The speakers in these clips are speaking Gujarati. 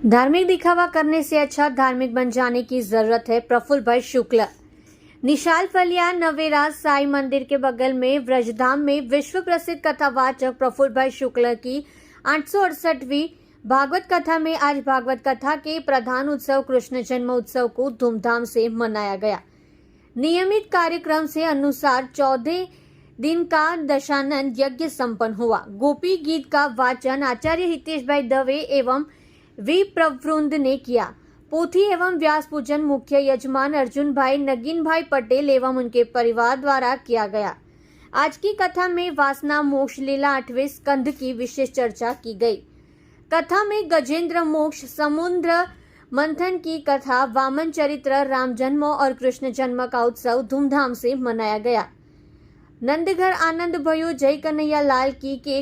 धार्मिक दिखावा करने से अच्छा धार्मिक बन जाने की जरूरत है। प्रफुल्ल भाई शुक्ल। निशाल फलिया नवेरा साई मंदिर के बगल में व्रजधाम में विश्व प्रसिद्ध कथावाचक प्रफुल्ल भाई शुक्ल की 868वीं भागवत कथा में आज भागवत कथा के प्रधान उत्सव कृष्ण जन्म उत्सव को धूमधाम से मनाया गया। नियमित कार्यक्रम से अनुसार 14 दिन का दशानन यज्ञ संपन्न हुआ। गोपी गीत का वाचन आचार्य हितेश भाई दवे एवं वी प्रवृंद ने किया। पोथी एवं व्यास पूजन मुख्य यजमान अर्जुन भाई नगीन भाई पटेल एवं उनके परिवार द्वारा किया गया। आज की कथा में वासना मोक्ष लीला 8वें स्कंध की विशेष चर्चा की गई। कथा में गजेंद्र मोक्ष समुद्र मंथन की कथा, वामन चरित्र, राम जन्म और कृष्ण जन्म का उत्सव धूमधाम से मनाया गया। नंदघर आनंद भयो जय कन्हैया लाल की के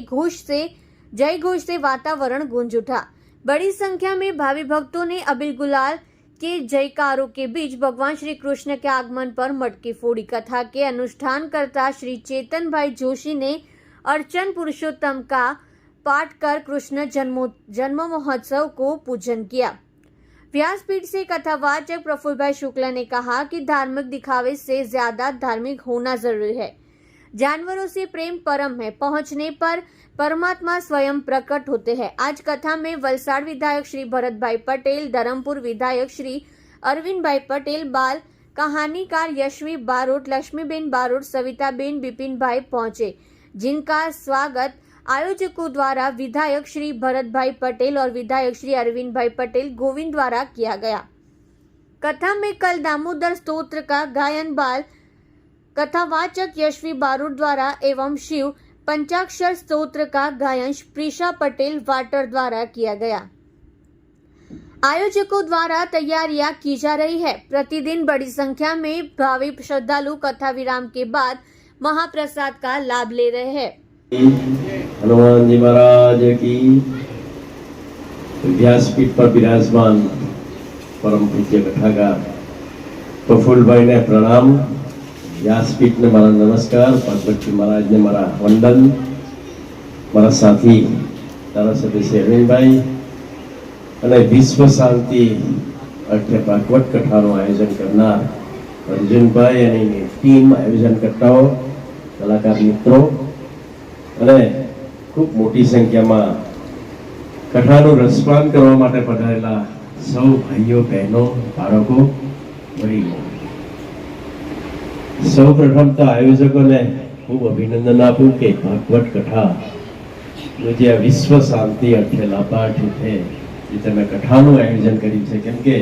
जय घोष से वातावरण गूंज उठा। बड़ी संख्या में भावी भक्तों ने अबीर गुलाल के जयकारों के बीच भगवान श्री कृष्ण के आगमन पर मटकी फोड़ी। कथा के अनुष्ठान करता श्री चेतन भाई जोशी ने अर्चन पुरुषोत्तम का पाठ कर कृष्ण जन्म महोत्सव को पूजन किया। व्यासपीठ से कथावाचक प्रफुल्ल भाई शुक्ल ने कहा कि धार्मिक दिखावे से ज्यादा धार्मिक होना जरूरी है। जानवरों से प्रेम परम है, पहुंचने पर परमात्मा स्वयं प्रकट होते हैं। आज कथा में वलसाड़ विधायक श्री भरत भाई पटेल, धर्मपुर विधायक श्री अरविंद भाई पटेल, बाल कहानीकार यशवी बारोट, लक्ष्मीबेन बारोट, सविताबेन, बिपिन भाई पहुंचे, जिनका स्वागत आयोजकों द्वारा विधायक श्री भरत भाई पटेल और विधायक श्री अरविंद भाई पटेल गोविंद द्वारा किया गया। कथा में कल दामोदर स्तोत्र का गायन बाल कथावाचक यशवी बारोट द्वारा एवं शिव पंचाक्षर स्तोत्र का गायन प्रीशा पटेल वाटर द्वारा किया गया। आयोजकों द्वारा तैयारियां की जा रही है। प्रतिदिन बड़ी संख्या में भावी श्रद्धालु कथा विराम के बाद महाप्रसाद का लाभ ले रहे हैं। हनुमान जी महाराज की व्यासपीठ पर विराजमान परम पूज्य कथाकार प्रफुल्ल भाई ने प्रणाम, व्यासपीठ ने मारा नमस्कार, भगवती महाराज ने मारा वंदन, मारा साथी धारासभ्य श्री अरविंदभाई અને વિશ્વ શાંતિ અર્થે ભાગવત કથાનું આયોજન કરનાર અર્જુનભાઈ અને એની ટીમ, આયોજનકર્તાઓ, કલાકાર મિત્રો અને ખૂબ મોટી સંખ્યામાં કથાનું રસપાન કરવા માટે પધારેલા સૌ ભાઈઓ, બહેનો, બાળકો, વડીલો, સૌ પ્રથમ તો આયોજકોને ખૂબ અભિનંદન આપું કે ભાગવત કથા જે આ વિશ્વ શાંતિ અર્થે લાભાર્થી છે એ તમે કથાનું આયોજન કર્યું છે। કેમ કે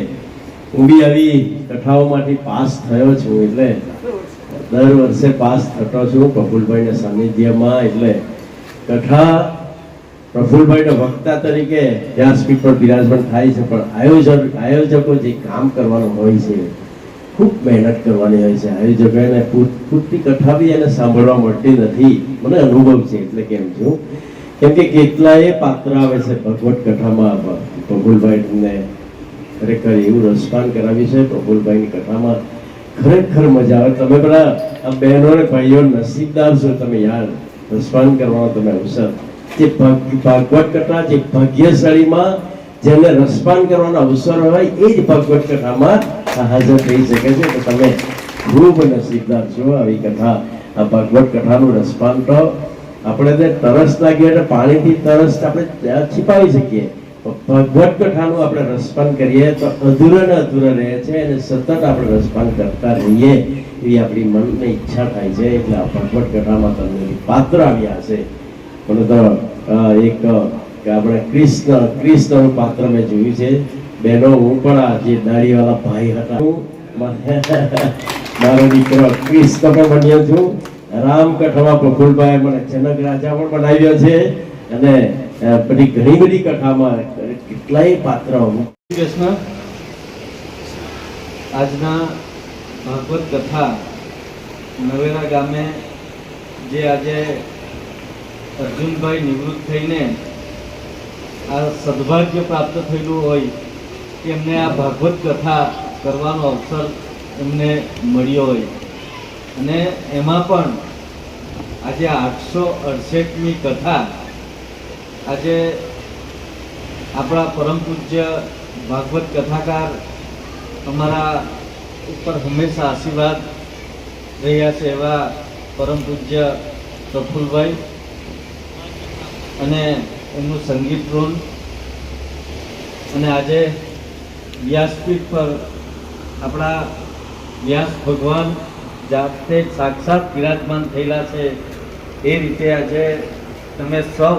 હું બી આવી કથાઓમાંથી પાસ થયો છું, એટલે દર વર્ષે પાસ થતો છું પ્રફુલ્લભાઈના સાનિધ્યમાં। એટલે કથા પ્રફુલ્લભાઈના વક્તા તરીકે વ્યાસપીઠ પર બિરાજમાન થાય છે, પણ આયોજકો જે કામ કરવાનું હોય છે, ખૂબ મહેનત કરવાની હોય છે। આયોજકોને પૂરતી કથા બી એને સાંભળવા મળતી નથી, મને અનુભવ છે એટલે કેમ છું। કેમ કે કેટલાય પાત્ર આવે છે ભગવત કથામાં। પ્રફુલ્લભાઈને ખરેખર એવું રસપાન કરાવ્યું છે પ્રફુલ્લભાઈની કથામાં, ખરેખર મજા આવે। તમે બધા આ બહેનો અને ભાઈઓ નસીબદાર છો, તમે યાર રસપાન કરવાનો તમે અવસર, જે ભાગવત કથા જે ભાગ્યશાળીમાં જેને રસપાન કરવાનો અવસર હોય એ જ ભાગવત કથામાં હાજર થઈ શકે છે। તો તમે ખૂબ નસીબદાર છો। આવી કથા, આ ભાગવત કથાનું રસપાન તો આપણે તરસ લાગી એટલે પાણીથી તરસ આપણે છીપાવી શકીએ, ભગવત કથાનું આપણે રસપાન કરીએ તો અધૂરા ને અધૂરા રહે છે, અને સતત આપણે રસપાન કરતા રહીએ એવી આપણી મનની ઈચ્છા થાય છે। એટલે આ ભગવત કથામાં તમને પાત્ર આવ્યા છે। પણ તો એક આપણે કૃષ્ણનું પાત્ર મેં જોયું છે। બહેનો, હું પણ આ જે દાઢીવાળા ભાઈ હતા, મારો દીકરો કૃષ્ણ પણ બન્યો છું। રામકથામાં પ્રફુલ્લભાઈ મને જનક રાજા પણ બનાવ્યો છે, અને બધી ઘણી બધી કથામાં કેટલાય પાત્રો। કૃષ્ણ, આજના ભાગવત કથા નવેરા ગામે જે આજે અર્જુનભાઈ નિવૃત્ત થઈને આ સદભાગ્ય પ્રાપ્ત થયેલું હોય કે એમને આ ભાગવત કથા કરવાનો અવસર એમને મળ્યો હોય, અને એમાં પણ આજે 868મી કથા આજે આપણા પરમ પૂજ્ય ભાગવત કથાકાર અમારા ઉપર હંમેશા આશીર્વાદ રહ્યા છે એવા પરમ પૂજ્ય પ્રફુલભાઈ અને એમનું સંગીત રોલ, અને આજે વ્યાસપીઠ પર આપણા વ્યાસ ભગવાન જાતે સાક્ષાત વિરાજમાન થયેલા છે એ રીતે આજે તમે સૌ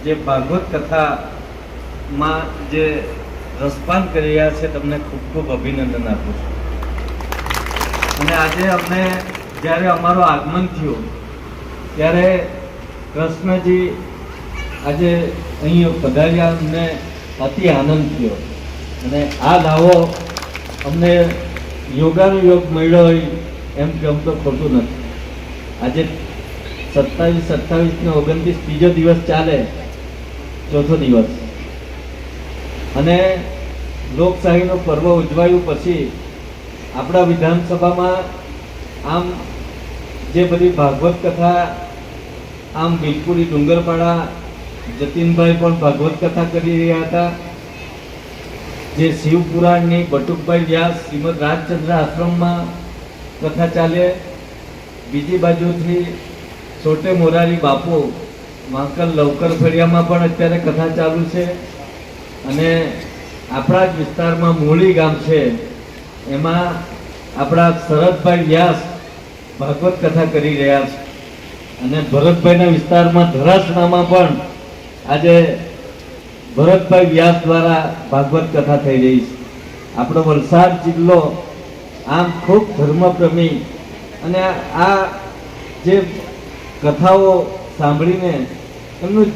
જે ભાગવત કથામાં જે રસપાન કરી રહ્યા છે તમને ખૂબ ખૂબ અભિનંદન આપું છું. અને આજે અમને જ્યારે અમારું આગમન થયું ત્યારે કૃષ્ણજી આજે અહીં પધાર્યા, અમને અતિ આનંદ થયો. અને આ લાવો અમને યોગાનુયોગ મળ્યો હોય એમ કે આમ તો ખોટું નથી. આજે 27, 28 ને 29 ત્રીજો દિવસ ચાલે, ચોથો દિવસ, અને લોકશાહીનું પર્વ ઉજવાયું પછી આપણા વિધાનસભામાં આમ જે બધી ભાગવત કથા, આમ બિલકુલ ડુંગરપાડા જતીનભાઈ પણ ભાગવત કથા કરી રહ્યા હતા, જે શિવપુરાણની બટુકભાઈ વ્યાસ શ્રીમદ રાજચંદ્ર આશ્રમમાં કથા ચાલે, બીજી બાજુથી છોટે મોરારી બાપુ વાંકલ લવકર ફળિયામાં પણ અત્યારે કથા ચાલુ છે, અને આપણા જ વિસ્તારમાં મૂળી ગામ છે એમાં આપણા શરદભાઈ વ્યાસ ભાગવત કથા કરી રહ્યા છે, અને ભરતભાઈના વિસ્તારમાં ધરાસણામાં પણ આજે ભરતભાઈ વ્યાસ દ્વારા ભાગવત કથા થઈ રહી છે. આપણો વલસાડ જિલ્લો આમ ખૂબ ધર્મપ્રેમી, અને આ જે કથાઓ સાંભળીને એમનું